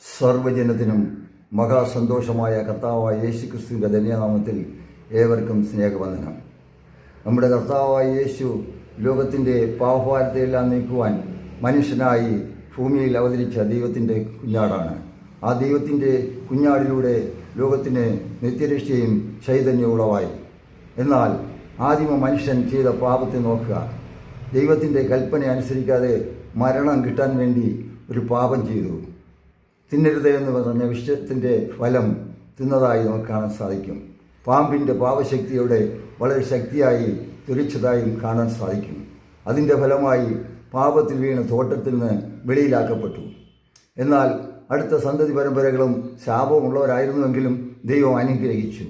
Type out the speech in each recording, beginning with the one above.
സർവ്വജനത്തിനും മഹാസന്തോഷമായ കർത്താവായ യേശു ക്രിസ്തുവിൻ്റെ ധന്യനാമത്തിൽ ഏവർക്കും സ്നേഹവന്ദനം. നമ്മുടെ കർത്താവായ യേശു ലോകത്തിൻ്റെ പാപഭാരത്തെയെല്ലാം നീക്കുവാൻ മനുഷ്യനായി ഭൂമിയിൽ അവതരിച്ച ദൈവത്തിൻ്റെ കുഞ്ഞാടാണ്. ആ ദൈവത്തിൻ്റെ കുഞ്ഞാടിലൂടെ ലോകത്തിന് നിത്യരക്ഷയും ചൈതന്യവും ഉളവായി. എന്നാൽ ആദിമ മനുഷ്യൻ ചെയ്ത പാപത്തെ നോക്കുക. ദൈവത്തിൻ്റെ കൽപ്പന അനുസരിക്കാതെ മരണം കിട്ടാൻ വേണ്ടി ഒരു പാപം ചെയ്തു. തിന്നരുത് എന്ന് പറഞ്ഞ വിഷയത്തിൻ്റെ ഫലം തിന്നതായി നമുക്ക് കാണാൻ സാധിക്കും. പാമ്പിൻ്റെ പാപശക്തിയോടെ വളരെ ശക്തിയായി തുരിച്ചതായും കാണാൻ സാധിക്കും. അതിൻ്റെ ഫലമായി പാപത്തിൽ വീണ് തോട്ടത്തിൽ നിന്ന് വെളിയിലാക്കപ്പെട്ടു. എന്നാൽ അടുത്ത സന്തതി പരമ്പരകളും ശാപമുള്ളവരായിരുന്നുവെങ്കിലും ദൈവം അനുഗ്രഹിച്ചു.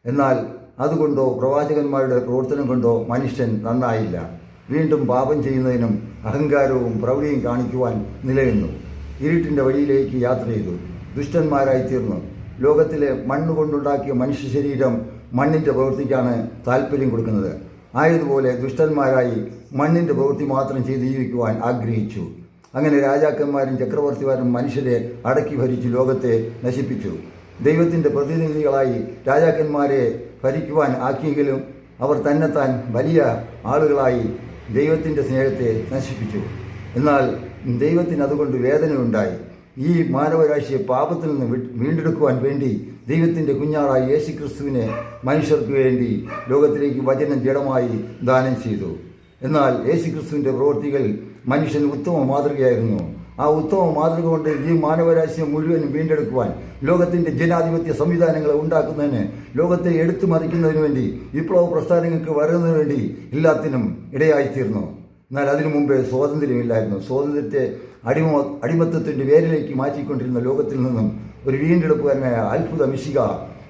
എന്നാൽ അതുകൊണ്ടോ പ്രവാചകന്മാരുടെ പ്രവർത്തനം കൊണ്ടോ മനുഷ്യൻ നന്നായില്ല. വീണ്ടും പാപം ചെയ്യുന്നതിനും അഹങ്കാരവും പ്രൗഢിയും കാണിക്കുവാൻ നിലനിന്നു. ഇരുട്ടിൻ്റെ വഴിയിലേക്ക് യാത്ര ചെയ്തു. ദുഷ്ടന്മാരായിത്തീർന്നു. ലോകത്തിലെ മണ്ണ് കൊണ്ടുണ്ടാക്കിയ മനുഷ്യ ശരീരം മണ്ണിൻ്റെ പ്രവൃത്തിക്കാണ് താല്പര്യം കൊടുക്കുന്നത്. ആയതുപോലെ ദുഷ്ടന്മാരായി മണ്ണിൻ്റെ പ്രവൃത്തി മാത്രം ചെയ്ത് ജീവിക്കുവാൻ ആഗ്രഹിച്ചു. അങ്ങനെ രാജാക്കന്മാരും ചക്രവർത്തിമാരും മനുഷ്യരെ അടക്കി ഭരിച്ചു ലോകത്തെ നശിപ്പിച്ചു. ദൈവത്തിൻ്റെ പ്രതിനിധികളായി രാജാക്കന്മാരെ ഭരിക്കുവാൻ ആക്കിയെങ്കിലും അവർ തന്നെത്താൻ വലിയ ആളുകളായി ദൈവത്തിൻ്റെ സ്നേഹത്തെ നശിപ്പിച്ചു. എന്നാൽ ദൈവത്തിന് അതുകൊണ്ട് വേദനയുണ്ടായി. ഈ മാനവരാശിയെ പാപത്തിൽ നിന്ന് വീണ്ടെടുക്കുവാൻ വേണ്ടി ദൈവത്തിൻ്റെ കുഞ്ഞാടായ യേശു ക്രിസ്തുവിനെ മനുഷ്യർക്ക് വേണ്ടി ലോകത്തിലേക്ക് വചനം ജഡമായി ദാനം ചെയ്തു. എന്നാൽ യേശു ക്രിസ്തുവിൻ്റെ പ്രവൃത്തികൾ മനുഷ്യന് ഉത്തമ മാതൃകയായിരുന്നു. ആ ഉത്തമ മാതൃക കൊണ്ട് ഈ മാനവരാശിയെ മുഴുവനും വീണ്ടെടുക്കുവാൻ, ലോകത്തിൻ്റെ ജനാധിപത്യ സംവിധാനങ്ങളെ ഉണ്ടാക്കുന്നതിന്, ലോകത്തെ എടുത്തു മറിക്കുന്നതിന് വേണ്ടി, വിപ്ലവ പ്രസ്ഥാനങ്ങൾക്ക് വരുന്നതിന് വേണ്ടി എല്ലാത്തിനും ഇടയായിത്തീർന്നു. എന്നാൽ അതിനു മുമ്പേ സ്വാതന്ത്ര്യമില്ലായിരുന്നു. സ്വാതന്ത്ര്യത്തെ അടിമത്തത്തിൻ്റെ വേരിലേക്ക് മാറ്റിക്കൊണ്ടിരുന്ന ലോകത്തിൽ നിന്നും ഒരു വീണ്ടെടുപ്പുകാരനായ അത്ഭുത മിശിഹ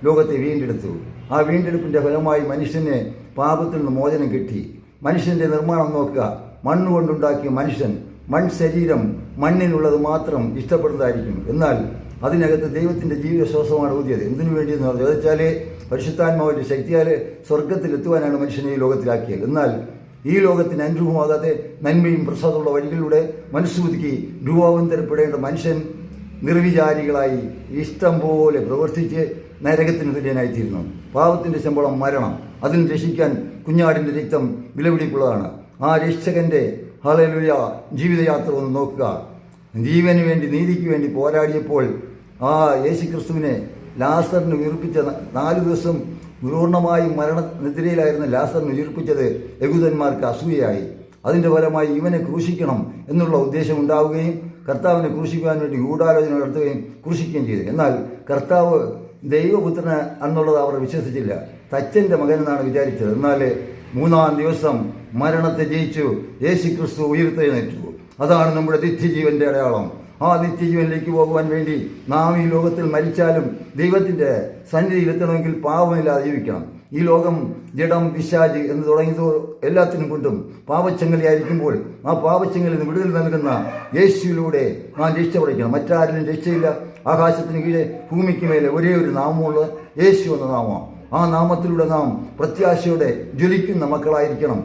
ലോകത്തെ വീണ്ടെടുത്തു. ആ വീണ്ടെടുപ്പിൻ്റെ ഫലമായി മനുഷ്യനെ പാപത്തിൽ നിന്ന് മോചനം കിട്ടി. മനുഷ്യൻ്റെ നിർമ്മാണം നോക്കുക. മണ്ണുകൊണ്ടുണ്ടാക്കിയ മനുഷ്യൻ ശരീരം മണ്ണിനുള്ളത് മാത്രം ഇഷ്ടപ്പെടുന്നതായിരിക്കും. എന്നാൽ അതിനകത്ത് ദൈവത്തിൻ്റെ ജീവശ്വാസമാണ് ഊതിയത്. എന്തിനു വേണ്ടിയെന്ന് പറഞ്ഞു വെച്ചാൽ പരിശുദ്ധാത്മാവിൻ്റെ ശക്തിയാൽ സ്വർഗത്തിലെത്തുവാനാണ് മനുഷ്യനെ ഈ ലോകത്തിലാക്കിയത്. എന്നാൽ ഈ ലോകത്തിന് അനുരൂപമാകാതെ നന്മയും പ്രസാദമുള്ള വഴികളിലൂടെ മനസ്സുപുതുക്കി രൂപാന്തരപ്പെടേണ്ട മനുഷ്യൻ നിർവിചാരികളായി ഇഷ്ടം പോലെ പ്രവർത്തിച്ച് നരകത്തിന് തുല്യനായിത്തീരുന്നു. പാപത്തിൻ്റെ ശമ്പളം മരണം. അതിന് രക്ഷിക്കാൻ കുഞ്ഞാടിൻ്റെ രക്തം വിലപിടിപ്പുള്ളതാണ്. ആ രക്ഷകൻ്റെ ഹല്ലേലൂയ ജീവിതയാത്ര ഒന്ന് നോക്കുക. ജീവന് വേണ്ടി, നീതിക്ക് വേണ്ടി പോരാടിയപ്പോൾ ആ യേശു ക്രിസ്തുവിനെ ലാസറിന് ഉയർപ്പിച്ച 4 ദിവസം പൂർണ്ണമായും മരണനിദ്രയിലായിരുന്ന ലാസറിന് ഉയർപ്പിച്ചത് യഹൂദന്മാർക്ക് അസൂയയായി. അതിൻ്റെ ഫലമായി ഇവനെ ക്രൂശിക്കണം എന്നുള്ള ഉദ്ദേശം ഉണ്ടാവുകയും കർത്താവിനെ ക്രൂശിക്കുവാൻ വേണ്ടി ഗൂഢാലോചന നടത്തുകയും ക്രൂശിക്കുകയും ചെയ്തു. എന്നാൽ കർത്താവ് ദൈവപുത്രന് എന്നുള്ളത് അവർ വിശ്വസിച്ചില്ല. തച്ചൻ്റെ മകൻ എന്നാണ് വിചാരിച്ചത്. എന്നാൽ 3-ാം ദിവസം മരണത്തെ ജയിച്ചു യേശു ക്രിസ്തു ഉയർത്തെഴുന്നേറ്റു. അതാണ് നമ്മുടെ നിത്യജീവൻ്റെ അടയാളം. ആ നിത്യജീവനിലേക്ക് പോകുവാൻ വേണ്ടി നാം ഈ ലോകത്തിൽ മരിച്ചാലും ദൈവത്തിൻ്റെ സന്നിധിയിലെത്തണമെങ്കിൽ പാപമില്ലാതെ ജീവിക്കണം. ഈ ലോകം ജഡം, പിശാച് എന്ന് തുടങ്ങിയത് എല്ലാത്തിനും കൊണ്ടും പാപച്ചങ്ങലയായിരിക്കുമ്പോൾ ആ പാപച്ചങ്ങളിൽ നിന്ന് വിടുതൽ നൽകുന്ന യേശുവിലൂടെ നാം രക്ഷപ്പെടിക്കണം. മറ്റാരിലും രക്ഷയില്ല. ആകാശത്തിന് കീഴെ ഭൂമിക്ക് മേലെ ഒരേ ഒരു നാമമുള്ളത് യേശു എന്ന നാമമാണ്. ആ നാമത്തിലൂടെ നാം പ്രത്യാശയോടെ ജ്വലിക്കുന്ന മക്കളായിരിക്കണം.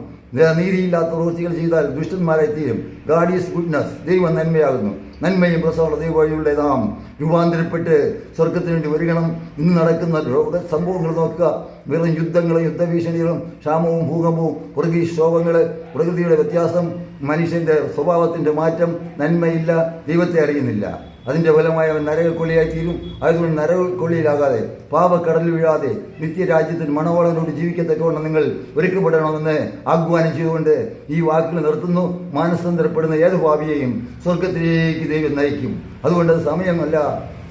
നീതിയില്ലാത്ത പ്രവൃത്തികൾ ചെയ്താൽ ദുഷ്ടന്മാരായി തീരും. God is goodness. ദൈവം നന്മയാകുന്നു. നന്മയും പ്രസവമുള്ള ദൈവവഴിയുടെ നാം രൂപാന്തരപ്പെട്ട് സ്വർഗത്തിന് വേണ്ടി വരികണം. ഇന്ന് നടക്കുന്ന സംഭവങ്ങൾ നോക്കുക. വെറും യുദ്ധങ്ങളും യുദ്ധഭീഷണികളും ക്ഷാമവും ഭൂകമ്പവും പ്രകൃതിക്ഷോഭങ്ങൾ, പ്രകൃതിയുടെ വ്യത്യാസം, മനുഷ്യൻ്റെ സ്വഭാവത്തിൻ്റെ മാറ്റം, നന്മയില്ല, ദൈവത്തെ അറിയുന്നില്ല. അതിൻ്റെ ഫലമായി അവൻ നരകക്കൊള്ളിയായി തീരും. അതുകൊണ്ട് നരകക്കൊള്ളിയിലാകാതെ പാപക്കടലിൽ വീഴാതെ നിത്യരാജ്യത്തിന് മണവാളനോട് ജീവിക്കത്തക്കവണ്ണം നിങ്ങൾ ഒരുക്കപ്പെടണമെന്ന് ആഹ്വാനം ചെയ്തുകൊണ്ട് ഈ വാക്കുകൾ നിർത്തുന്നു. മാനസാന്തരപ്പെടുന്ന ഏത് പാപിയെയും സ്വർഗത്തിലേക്ക് ദൈവം നയിക്കും. അതുകൊണ്ട് സമയമല്ല,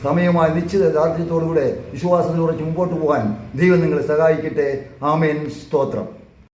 സമയമായ നിശ്ചിത ദാർഢ്യത്തോടുകൂടെ വിശ്വാസത്തിൽ ഉറച്ച് മുമ്പോട്ട് പോകാൻ ദൈവം നിങ്ങളെ സഹായിക്കട്ടെ. ആമേൻ. സ്തോത്രം.